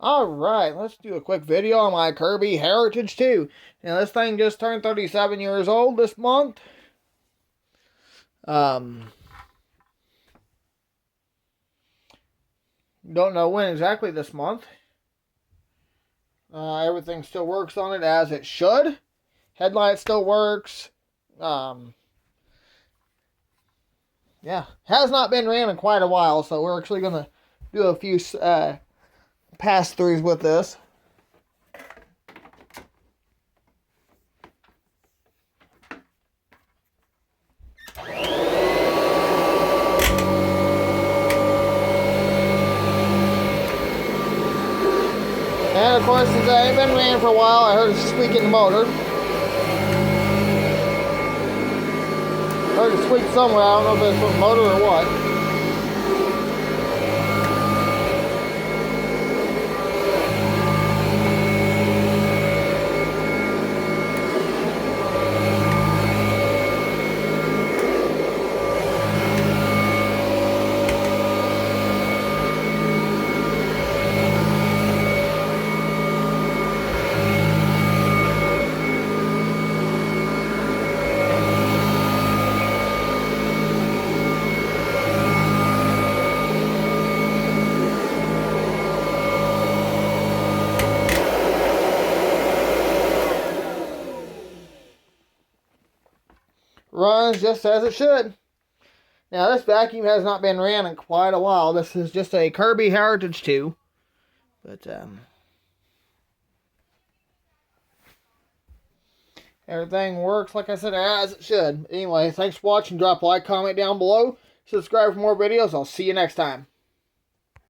Alright, let's do a quick video on my Kirby Heritage 2. Now, this thing just turned 37 years old this month. Don't know when exactly this month. Everything still works on it as it should. Headlight still works. Yeah, has not been ran in quite a while, so we're actually going to do a few pass-throughs with this. And of course, since I ain't been ran for a while, I heard a squeak in the motor. Heard a squeak somewhere, I don't know if it's from the motor or what. Runs just as it should. Now, this vacuum has not been ran in quite a while. This is just a Kirby Heritage 2. But, everything works, like I said, as it should. Anyway, thanks for watching. Drop a like, comment down below. Subscribe for more videos. I'll see you next time.